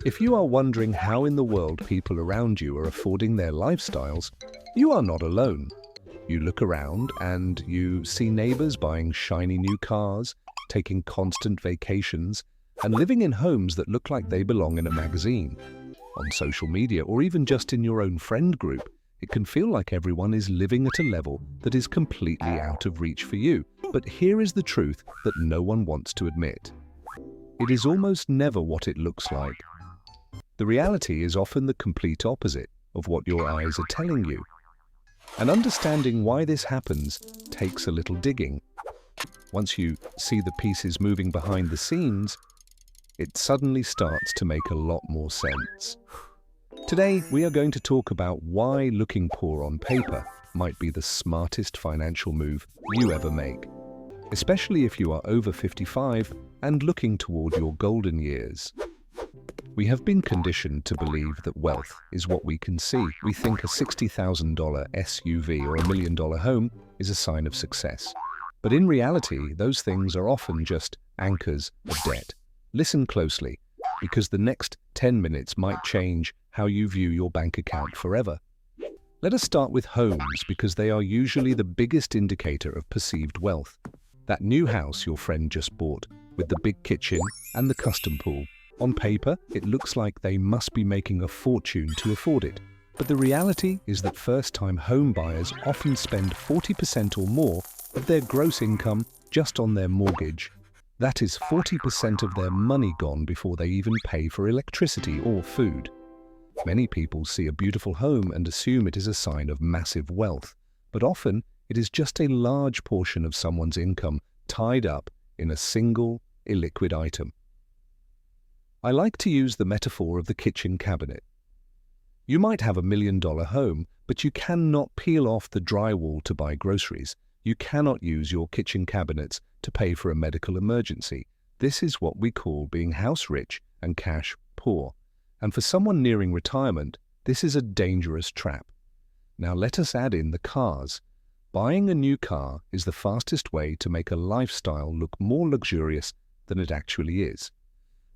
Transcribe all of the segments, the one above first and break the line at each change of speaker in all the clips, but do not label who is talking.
If you are wondering how in the world people around you are affording their lifestyles, you are not alone. You look around and you see neighbors buying shiny new cars, taking constant vacations, and living in homes that look like they belong in a magazine. On social media, or even just in your own friend group, it can feel like everyone is living at a level that is completely out of reach for you. But here is the truth that no one wants to admit. It is almost never what it looks like. The reality is often the complete opposite of what your eyes are telling you. And understanding why this happens takes a little digging. Once you see the pieces moving behind the scenes, it suddenly starts to make a lot more sense. Today, we are going to talk about why looking poor on paper might be the smartest financial move you ever make, especially if you are over 55 and looking toward your golden years. We have been conditioned to believe that wealth is what we can see. We think a $60,000 SUV or $1 million home is a sign of success. But in reality, those things are often just anchors of debt. Listen closely, because the next 10 minutes might change how you view your bank account forever. Let us start with homes, because they are usually the biggest indicator of perceived wealth. That new house your friend just bought, with the big kitchen and the custom pool. On paper, it looks like they must be making a fortune to afford it. But the reality is that first-time home buyers often spend 40% or more of their gross income just on their mortgage. That is 40% of their money gone before they even pay for electricity or food. Many people see a beautiful home and assume it is a sign of massive wealth, but often it is just a large portion of someone's income tied up in a single, illiquid item. I like to use the metaphor of the kitchen cabinet. You might have $1 million home, but you cannot peel off the drywall to buy groceries. You cannot use your kitchen cabinets to pay for a medical emergency. This is what we call being house rich and cash poor. And for someone nearing retirement, this is a dangerous trap. Now let us add in the cars. Buying a new car is the fastest way to make a lifestyle look more luxurious than it actually is.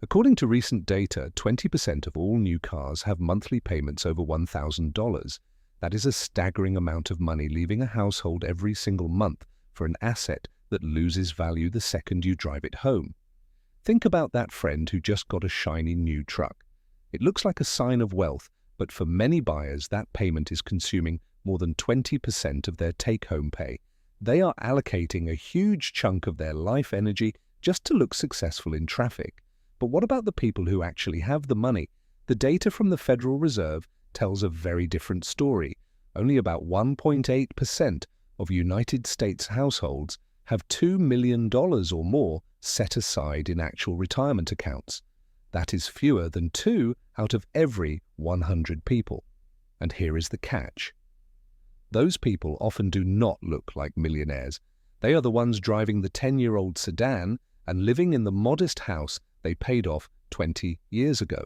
According to recent data, 20% of all new cars have monthly payments over $1,000. That is a staggering amount of money leaving a household every single month for an asset that loses value the second you drive it home. Think about that friend who just got a shiny new truck. It looks like a sign of wealth, but for many buyers, that payment is consuming more than 20% of their take-home pay. They are allocating a huge chunk of their life energy just to look successful in traffic. But what about the people who actually have the money? The data from the Federal Reserve tells a very different story. Only about 1.8% of United States households have $2 million or more set aside in actual retirement accounts. That is fewer than 2 out of every 100 people. And here is the catch. Those people often do not look like millionaires. They are the ones driving the 10-year-old sedan and living in the modest house they paid off 20 years ago.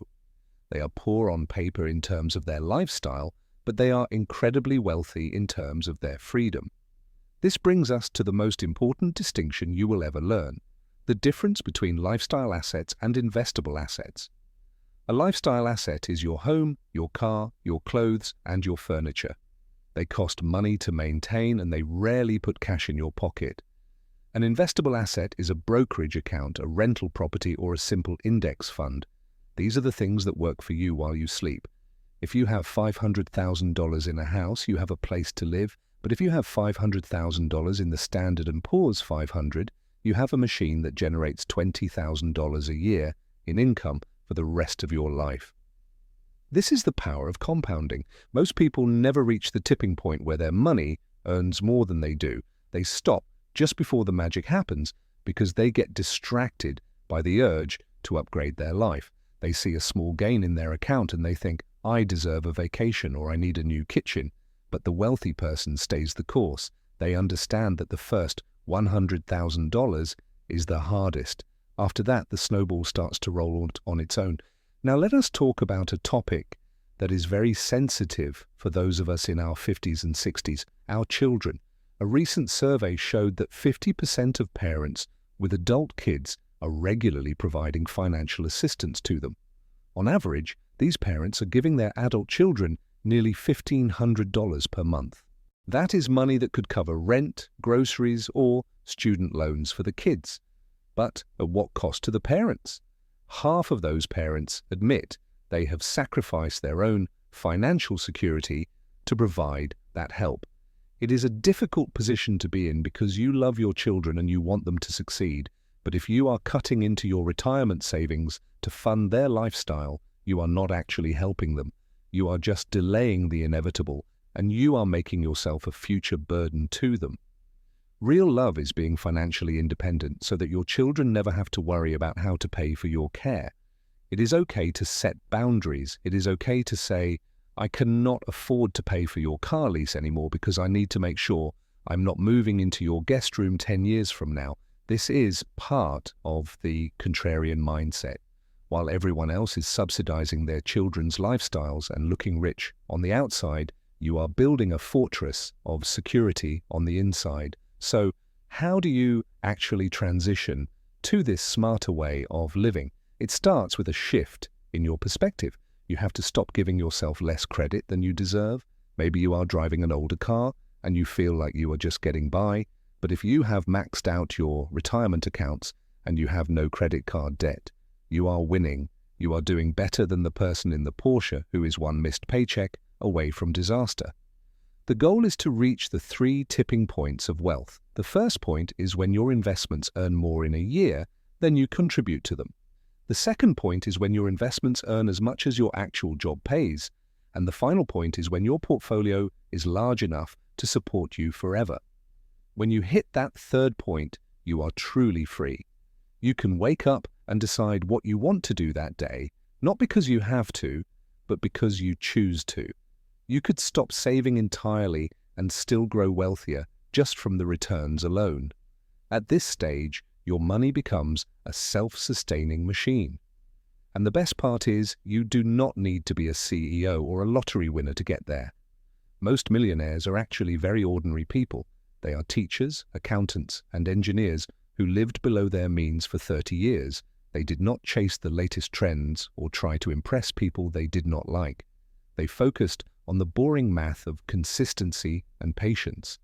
They are poor on paper in terms of their lifestyle, but they are incredibly wealthy in terms of their freedom. This brings us to the most important distinction you will ever learn: the difference between lifestyle assets and investable assets. A lifestyle asset is your home, your car, your clothes, and your furniture. They cost money to maintain and they rarely put cash in your pocket. An investable asset is a brokerage account, a rental property, or a simple index fund. These are the things that work for you while you sleep. If you have $500,000 in a house, you have a place to live, but if you have $500,000 in the Standard & Poor's 500, you have a machine that generates $20,000 a year in income for the rest of your life. This is the power of compounding. Most people never reach the tipping point where their money earns more than they do. They stop just before the magic happens because they get distracted by the urge to upgrade their life. They see a small gain in their account and they think, I deserve a vacation or I need a new kitchen. But the wealthy person stays the course. They understand that the first $100,000 is the hardest. After that, the snowball starts to roll on its own. Now let us talk about a topic that is very sensitive for those of us in our 50s and 60s, our children. A recent survey showed that 50% of parents with adult kids are regularly providing financial assistance to them. On average, these parents are giving their adult children nearly $1,500 per month. That is money that could cover rent, groceries, or student loans for the kids. But at what cost to the parents? Half of those parents admit they have sacrificed their own financial security to provide that help. It is a difficult position to be in because you love your children and you want them to succeed. But if you are cutting into your retirement savings to fund their lifestyle, you are not actually helping them. You are just delaying the inevitable, and you are making yourself a future burden to them. Real love is being financially independent so that your children never have to worry about how to pay for your care. It is okay to set boundaries. It is okay to say, I cannot afford to pay for your car lease anymore because I need to make sure I'm not moving into your guest room 10 years from now. This is part of the contrarian mindset. While everyone else is subsidizing their children's lifestyles and looking rich on the outside, you are building a fortress of security on the inside. So, how do you actually transition to this smarter way of living? It starts with a shift in your perspective. You have to stop giving yourself less credit than you deserve. Maybe you are driving an older car and you feel like you are just getting by. But if you have maxed out your retirement accounts and you have no credit card debt, you are winning. You are doing better than the person in the Porsche who is one missed paycheck away from disaster. The goal is to reach the 3 tipping points of wealth. The first point is when your investments earn more in a year than you contribute to them. The second point is when your investments earn as much as your actual job pays. And the final point is when your portfolio is large enough to support you forever. When you hit that third point, you are truly free. You can wake up and decide what you want to do that day, not because you have to, but because you choose to. You could stop saving entirely and still grow wealthier just from the returns alone. At this stage, your money becomes a self-sustaining machine. And the best part is, you do not need to be a CEO or a lottery winner to get there. Most millionaires are actually very ordinary people. They are teachers, accountants, and engineers who lived below their means for 30 years. They did not chase the latest trends or try to impress people they did not like. They focused on the boring math of consistency and patience.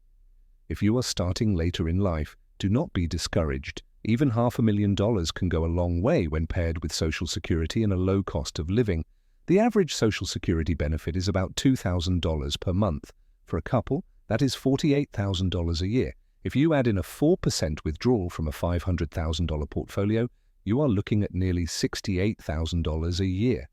If you are starting later in life, do not be discouraged. Even $500,000 can go a long way when paired with Social Security and a low cost of living. The average Social Security benefit is about $2,000 per month. For a couple, that is $48,000 a year. If you add in a 4% withdrawal from a $500,000 portfolio, you are looking at nearly $68,000 a year.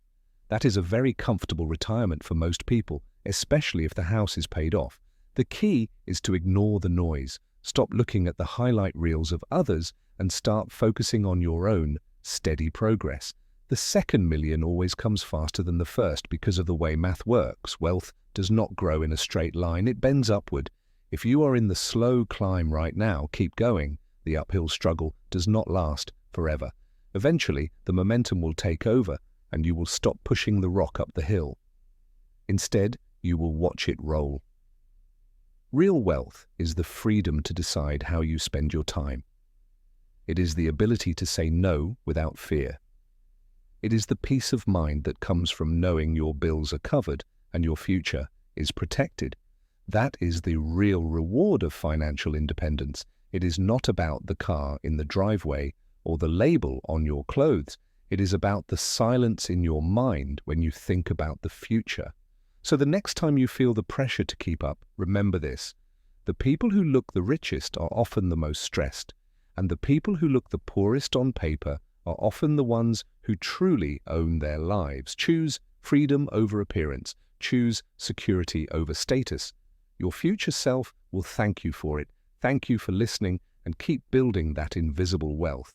That is a very comfortable retirement for most people, especially if the house is paid off. The key is to ignore the noise. Stop looking at the highlight reels of others and start focusing on your own steady progress. The second million always comes faster than the first because of the way math works. Wealth does not grow in a straight line, it bends upward. If you are in the slow climb right now, keep going. The uphill struggle does not last forever. Eventually, the momentum will take over and you will stop pushing the rock up the hill. Instead, you will watch it roll. Real wealth is the freedom to decide how you spend your time. It is the ability to say no without fear. It is the peace of mind that comes from knowing your bills are covered and your future is protected. That is the real reward of financial independence. It is not about the car in the driveway or the label on your clothes. It is about the silence in your mind when you think about the future. So the next time you feel the pressure to keep up, remember this. The people who look the richest are often the most stressed, and the people who look the poorest on paper are often the ones who truly own their lives. Choose freedom over appearance. Choose security over status. Your future self will thank you for it. Thank you for listening and keep building that invisible wealth.